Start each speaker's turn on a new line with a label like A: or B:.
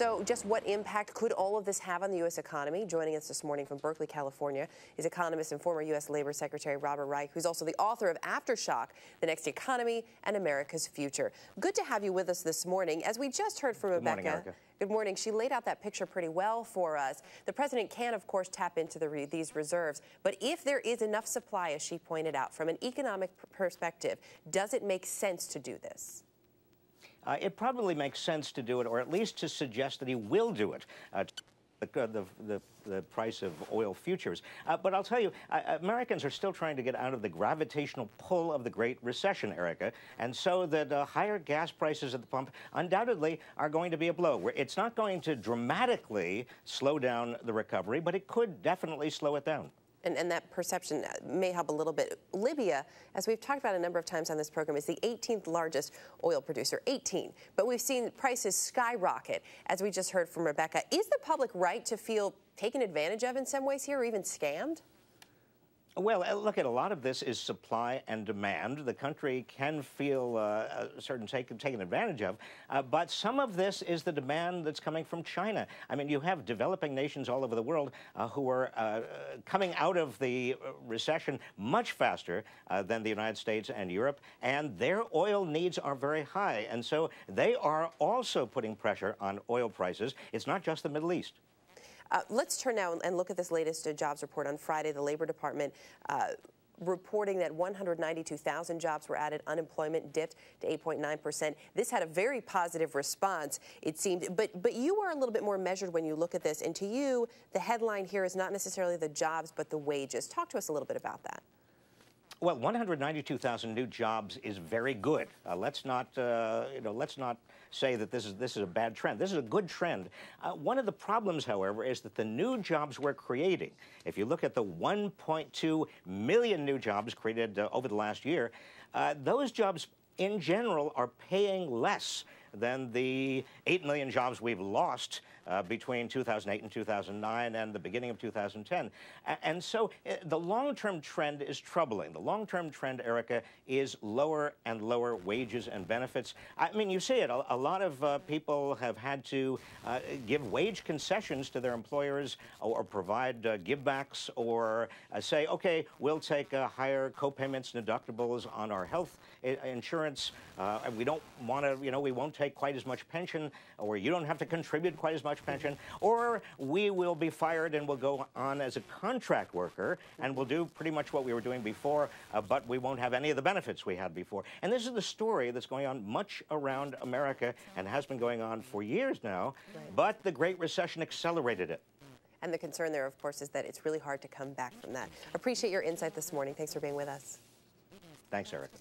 A: So just what impact could all of this have on the U.S. economy? Joining us this morning from Berkeley, California, is economist and former U.S. Labor Secretary Robert Reich, who's also the author of Aftershock, The Next Economy and America's Future. Good to have you with us this morning. As we just heard from Rebecca.
B: Good morning, Erica.
A: Good morning. She laid out that picture pretty well for us. The president can, of course, tap into these reserves. But if there is enough supply, as she pointed out, from an economic perspective, does it make sense to do this?
B: It probably makes sense to do it, or at least to suggest that he will do it. The price of oil futures. But I'll tell you, Americans are still trying to get out of the gravitational pull of the Great Recession, Erica, and so that higher gas prices at the pump undoubtedly are going to be a blow. It's not going to dramatically slow down the recovery, but it could definitely slow it down.
A: And that perception may help a little bit. Libya, as we've talked about a number of times on this program, is the 18th largest oil producer, 18. But we've seen prices skyrocket, as we just heard from Rebecca. Is the public right to feel taken advantage of in some ways here, or even scammed?
B: Well, look, at a lot of this is supply and demand. The country can feel taken advantage of, but some of this is the demand that's coming from China. I mean, you have developing nations all over the world who are coming out of the recession much faster than the United States and Europe, and their oil needs are very high, and so they are also putting pressure on oil prices. It's not just the Middle East.
A: Let's turn now and look at this latest jobs report on Friday. The Labor Department reporting that 192,000 jobs were added. Unemployment dipped to 8.9%. This had a very positive response, it seemed. But you are a little bit more measured when you look at this. And to you, the headline here is not necessarily the jobs, but the wages. Talk to us a little bit about that.
B: Well, 192,000 new jobs is very good. Let's not say that this is a bad trend. This is a good trend. One of the problems, however, is that the new jobs we're creating, if you look at the 1.2 million new jobs created over the last year, those jobs in general are paying less than the 8 million jobs we've lost between 2008 and 2009 and the beginning of 2010. And so the long-term trend is troubling. The long-term trend, Erica, is lower and lower wages and benefits. I mean, you see it. A lot of people have had to give wage concessions to their employers or provide givebacks or say, okay, we'll take higher co-payments and deductibles on our health insurance. We don't want to, we won't take quite as much pension, or you don't have to contribute quite as much pension, or we will be fired and we'll go on as a contract worker and we'll do pretty much what we were doing before, but we won't have any of the benefits we had before. And this is the story that's going on much around America and has been going on for years now, but the Great Recession accelerated it.
A: And the concern there, of course, is that it's really hard to come back from that. Appreciate your insight this morning. Thanks for being with us.
B: Thanks, Eric.